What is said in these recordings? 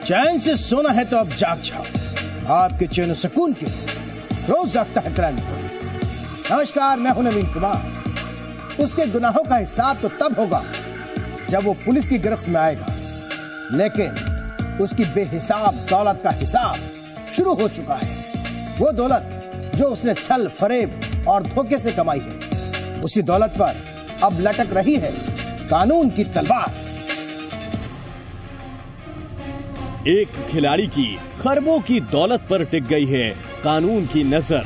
चैन से सोना है तो अब जाग जाओ। आपके चैन सुकून के रोज जागता है क्राइम रिपोर्टर। नमस्कार, मैं हूं नवीन कुमार। उसके गुनाहों का हिसाब तो तब होगा जब वो पुलिस की गिरफ्त में आएगा, लेकिन उसकी बेहिसाब दौलत का हिसाब शुरू हो चुका है। वो दौलत जो उसने छल, फरेब और धोखे से कमाई है, उसी दौलत पर अब लटक रही है कानून की तलवार। एक खिलाड़ी की खरबों की दौलत पर टिक गई है कानून की नजर।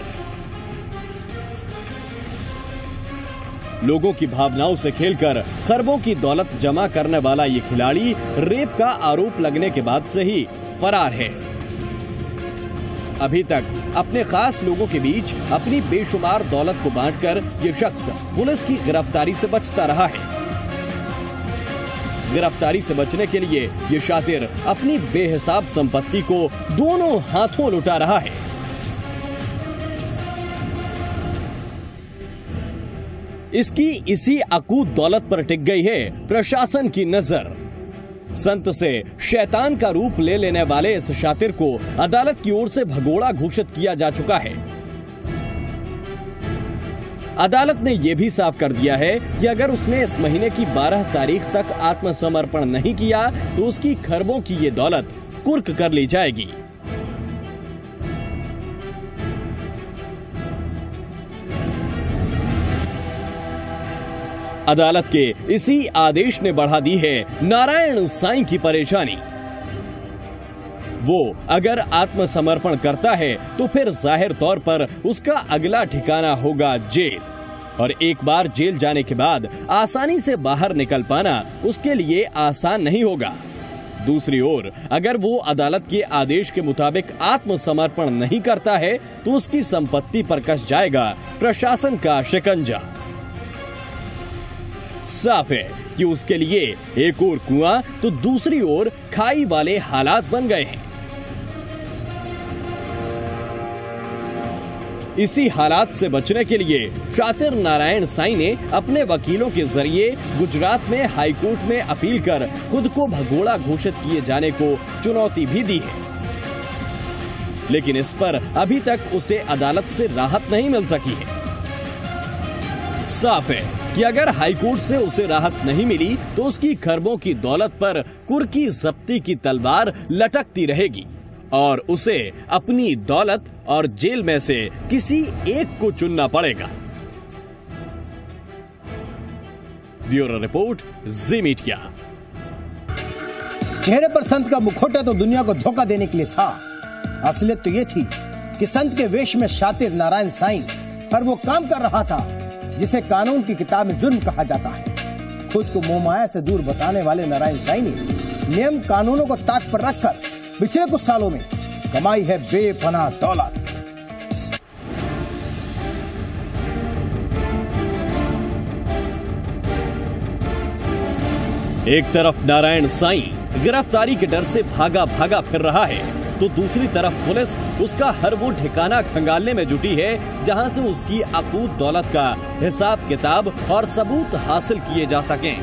लोगों की भावनाओं से खेलकर खरबों की दौलत जमा करने वाला ये खिलाड़ी रेप का आरोप लगने के बाद से ही फरार है। अभी तक अपने खास लोगों के बीच अपनी बेशुमार दौलत को बांटकर ये शख्स पुलिस की गिरफ्तारी से बचता रहा है। गिरफ्तारी से बचने के लिए ये शातिर अपनी बेहिसाब संपत्ति को दोनों हाथों लुटा रहा है। इसकी इसी अकूत दौलत पर टिक गई है प्रशासन की नजर। संत से शैतान का रूप ले लेने वाले इस शातिर को अदालत की ओर से भगोड़ा घोषित किया जा चुका है। अदालत ने यह भी साफ कर दिया है कि अगर उसने इस महीने की 12 तारीख तक आत्मसमर्पण नहीं किया तो उसकी खरबों की ये दौलत कुर्क कर ली जाएगी। अदालत के इसी आदेश ने बढ़ा दी है नारायण साईं की परेशानी। वो अगर आत्मसमर्पण करता है तो फिर जाहिर तौर पर उसका अगला ठिकाना होगा जेल, और एक बार जेल जाने के बाद आसानी से बाहर निकल पाना उसके लिए आसान नहीं होगा। दूसरी ओर अगर वो अदालत के आदेश के मुताबिक आत्मसमर्पण नहीं करता है तो उसकी संपत्ति पर कस जाएगा प्रशासन का शिकंजा। साफ है कि उसके लिए एक ओर कुआं तो दूसरी ओर खाई वाले हालात बन गए हैं। इसी हालात से बचने के लिए शातिर नारायण साईं ने अपने वकीलों के जरिए गुजरात में हाईकोर्ट में अपील कर खुद को भगोड़ा घोषित किए जाने को चुनौती भी दी है, लेकिन इस पर अभी तक उसे अदालत से राहत नहीं मिल सकी है। साफ है कि अगर हाईकोर्ट से उसे राहत नहीं मिली तो उसकी खरबों की दौलत पर कुर्की जब्ती की तलवार लटकती रहेगी और उसे अपनी दौलत और जेल में से किसी एक को चुनना पड़ेगा। ब्यूरो रिपोर्ट, जी मीडिया। चेहरे पर संत का मुखौटा तो दुनिया को धोखा देने के लिए था। असलियत तो ये थी कि संत के वेश में शातिर नारायण साईं पर वो काम कर रहा था जिसे कानून की किताब में जुर्म कहा जाता है। खुद को मोहमाया से दूर बताने वाले नारायण साईं ने नियम कानूनों को ताक पर रखकर पिछले कुछ सालों में कमाई है बेपनाह दौलत। एक तरफ नारायण साईं गिरफ्तारी के डर से भागा भागा फिर रहा है, तो दूसरी तरफ पुलिस उसका हर वो ठिकाना खंगालने में जुटी है जहां से उसकी अकूत दौलत का हिसाब किताब और सबूत हासिल किए जा सकें।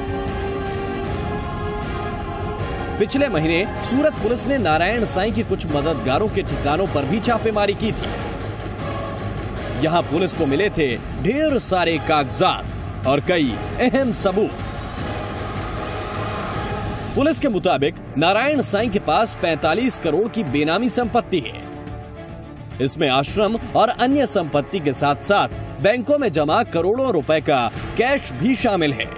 पिछले महीने सूरत पुलिस ने नारायण साईं की कुछ मददगारों के ठिकानों पर भी छापेमारी की थी। यहां पुलिस को मिले थे ढेर सारे कागजात और कई अहम सबूत। पुलिस के मुताबिक नारायण साईं के पास 45 करोड़ की बेनामी संपत्ति है। इसमें आश्रम और अन्य संपत्ति के साथ साथ बैंकों में जमा करोड़ों रुपए का कैश भी शामिल है।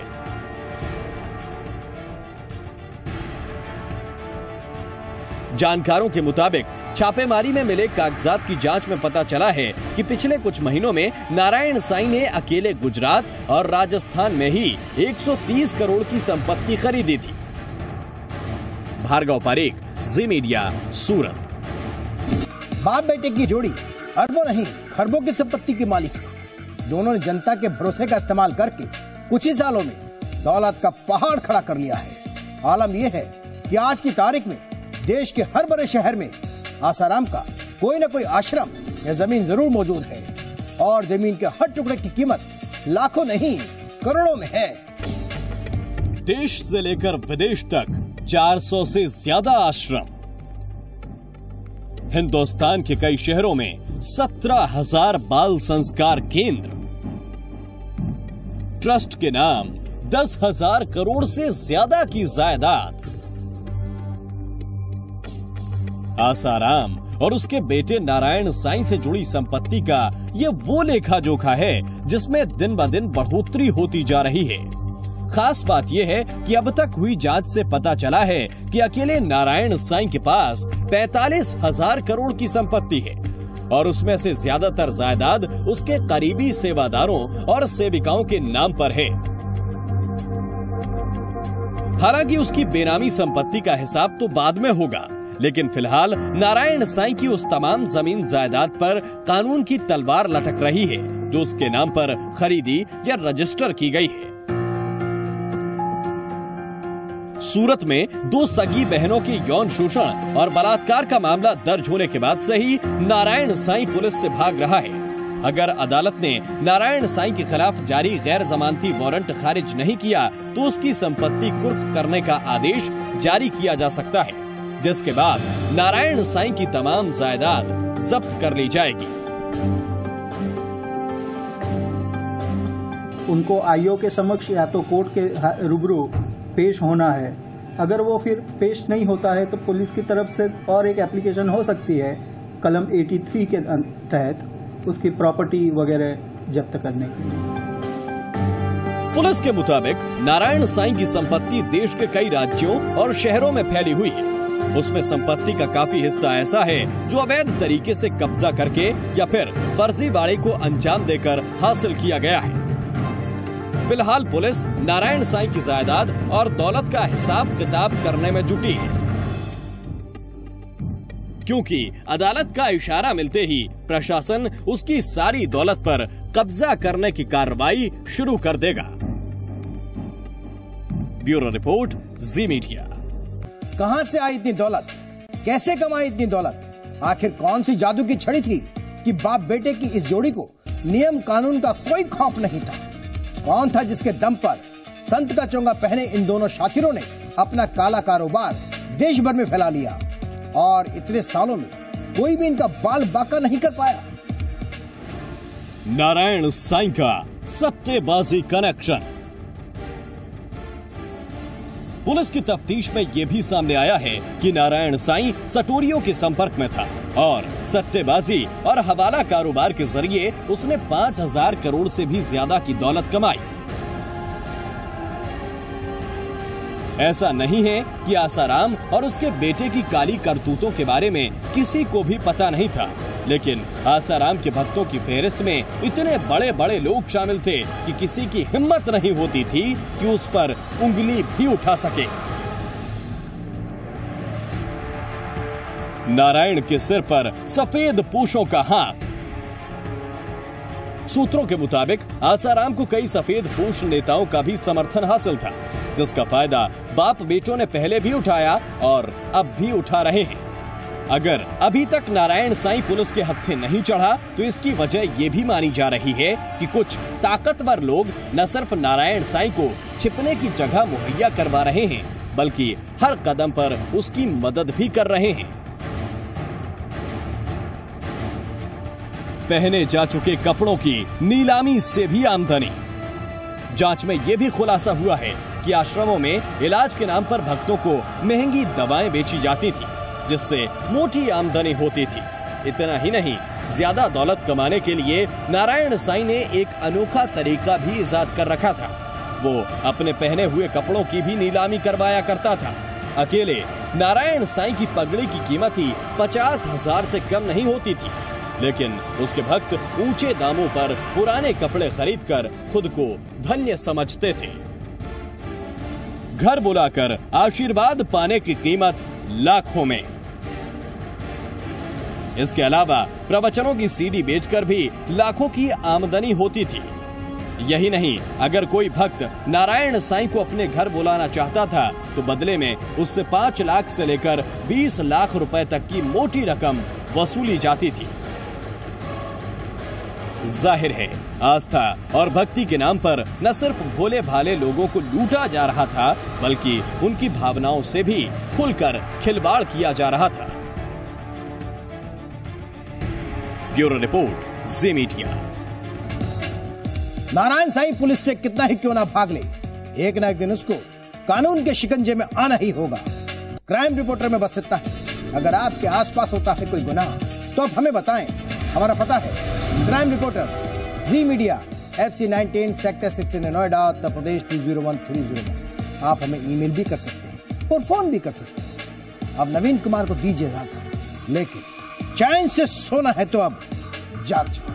जानकारों के मुताबिक छापेमारी में मिले कागजात की जांच में पता चला है कि पिछले कुछ महीनों में नारायण साईं ने अकेले गुजरात और राजस्थान में ही 130 करोड़ की संपत्ति खरीदी थी। भार्गव पारेख, जी मीडिया, सूरत। बाप बेटे की जोड़ी अरबों नहीं खरबों की संपत्ति की मालिक है। दोनों ने जनता के भरोसे का इस्तेमाल करके कुछ ही सालों में दौलत का पहाड़ खड़ा कर लिया है। आलम यह है कि आज की तारीख में देश के हर बड़े शहर में आसाराम का कोई न कोई आश्रम या जमीन जरूर मौजूद है, और जमीन के हर टुकड़े की कीमत लाखों नहीं करोड़ों में है। देश से लेकर विदेश तक 400 से ज्यादा आश्रम, हिंदुस्तान के कई शहरों में 17,000 बाल संस्कार केंद्र, ट्रस्ट के नाम 10,000 करोड़ से ज्यादा की जायदाद। आसाराम और उसके बेटे नारायण साईं से जुड़ी संपत्ति का ये वो लेखा जोखा है जिसमें दिन ब दिन बढ़ोतरी होती जा रही है। खास बात यह है कि अब तक हुई जांच से पता चला है कि अकेले नारायण साईं के पास 45,000 करोड़ की संपत्ति है और उसमें से ज्यादातर जायदाद उसके करीबी सेवादारों और सेविकाओं के नाम पर है। हालांकि उसकी बेनामी संपत्ति का हिसाब तो बाद में होगा, लेकिन फिलहाल नारायण साईं की उस तमाम जमीन जायदाद पर कानून की तलवार लटक रही है जो उसके नाम पर खरीदी या रजिस्टर की गई है। सूरत में 2 सगी बहनों के यौन शोषण और बलात्कार का मामला दर्ज होने के बाद से ही नारायण साईं पुलिस से भाग रहा है। अगर अदालत ने नारायण साईं के खिलाफ जारी गैर जमानती वारंट खारिज नहीं किया तो उसकी संपत्ति कुर्क करने का आदेश जारी किया जा सकता है, जिसके बाद नारायण साईं की तमाम जायदाद जब्त कर ली जाएगी। उनको आईओ के समक्ष या तो कोर्ट के रूबरू पेश होना है। अगर वो फिर पेश नहीं होता है तो पुलिस की तरफ से और एक एप्लीकेशन हो सकती है कलम 83 के तहत उसकी प्रॉपर्टी वगैरह जब्त करने के लिए। पुलिस के मुताबिक नारायण साईं की संपत्ति देश के कई राज्यों और शहरों में फैली हुई है। उसमें संपत्ति का काफी हिस्सा ऐसा है जो अवैध तरीके से कब्जा करके या फिर फर्जीवाड़े को अंजाम देकर हासिल किया गया है। फिलहाल पुलिस नारायण साईं की जायदाद और दौलत का हिसाब किताब करने में जुटी है, क्योंकि अदालत का इशारा मिलते ही प्रशासन उसकी सारी दौलत पर कब्जा करने की कार्रवाई शुरू कर देगा। ब्यूरो रिपोर्ट, जी मीडिया। कहां से आई इतनी दौलत, कैसे कमाई इतनी दौलत? आखिर कौन सी जादू की छड़ी थी कि बाप बेटे की इस जोड़ी को नियम कानून का कोई खौफ नहीं था? कौन था जिसके दम पर संत का चोंगा पहने इन दोनों शातिरों ने अपना काला कारोबार देश भर में फैला लिया और इतने सालों में कोई भी इनका बाल बाका नहीं कर पाया? नारायण साईं का सट्टेबाजी कनेक्शन। पुलिस की तफ्तीश में यह भी सामने आया है कि नारायण साईं सटोरियों के संपर्क में था और सट्टेबाजी और हवाला कारोबार के जरिए उसने 5,000 करोड़ से भी ज्यादा की दौलत कमाई। ऐसा नहीं है कि आसाराम और उसके बेटे की काली करतूतों के बारे में किसी को भी पता नहीं था, लेकिन आसाराम के भक्तों की फेहरिस्त में इतने बड़े बड़े लोग शामिल थे कि किसी की हिम्मत नहीं होती थी कि उस पर उंगली भी उठा सके। नारायण के सिर पर सफेद पूंछों का हाथ। सूत्रों के मुताबिक आसाराम को कई सफेद पूंछ नेताओं का भी समर्थन हासिल था, जिसका फायदा बाप बेटों ने पहले भी उठाया और अब भी उठा रहे हैं। अगर अभी तक नारायण साईं पुलिस के हत्थे नहीं चढ़ा तो इसकी वजह ये भी मानी जा रही है कि कुछ ताकतवर लोग न सिर्फ नारायण साईं को छिपने की जगह मुहैया करवा रहे हैं, बल्कि हर कदम पर उसकी मदद भी कर रहे हैं। पहने जा चुके कपड़ों की नीलामी से भी आमदनी। जांच में यह भी खुलासा हुआ है कि आश्रमों में इलाज के नाम पर भक्तों को महंगी दवाएं बेची जाती थी, जिससे मोटी आमदनी होती थी। इतना ही नहीं, ज्यादा दौलत कमाने के लिए नारायण साईं ने एक अनोखा तरीका भी इजाद कर रखा था। वो अपने पहने हुए कपड़ों की भी नीलामी करवाया करता था। अकेले नारायण साईं की पगड़ी की कीमत ही 50,000 से कम नहीं होती थी, लेकिन उसके भक्त ऊंचे दामों पर पुराने कपड़े खरीदकर खुद को धन्य समझते थे। घर बुलाकर आशीर्वाद पाने की कीमत लाखों में। इसके अलावा प्रवचनों की सीडी बेचकर भी लाखों की आमदनी होती थी। यही नहीं, अगर कोई भक्त नारायण साईं को अपने घर बुलाना चाहता था तो बदले में उससे 5 लाख से लेकर 20 लाख रुपए तक की मोटी रकम वसूली जाती थी। जाहिर है, आस्था और भक्ति के नाम पर न सिर्फ भोले भाले लोगों को लूटा जा रहा था, बल्कि उनकी भावनाओं से भी खुलकर खिलवाड़ किया जा रहा था। ब्यूरो रिपोर्ट, जी मीडिया। नारायण साईं पुलिस से कितना ही क्यों ना भाग ले, एक ना एक दिन उसको कानून के शिकंजे में आना ही होगा। क्राइम रिपोर्टर में बस इतना है। अगर आपके आसपास होता है कोई गुनाह तो आप हमें बताएं। हमारा पता है क्राइम रिपोर्टर, जी media, FC 19 sector 16 Noida, Uttar Pradesh 201301। आप हमें ईमेल भी कर सकते हैं और फोन भी कर सकते हैं। अब नवीन कुमार को दीजिए इजाजत, लेकिन चैन से सोना है तो अब जाग जाओ।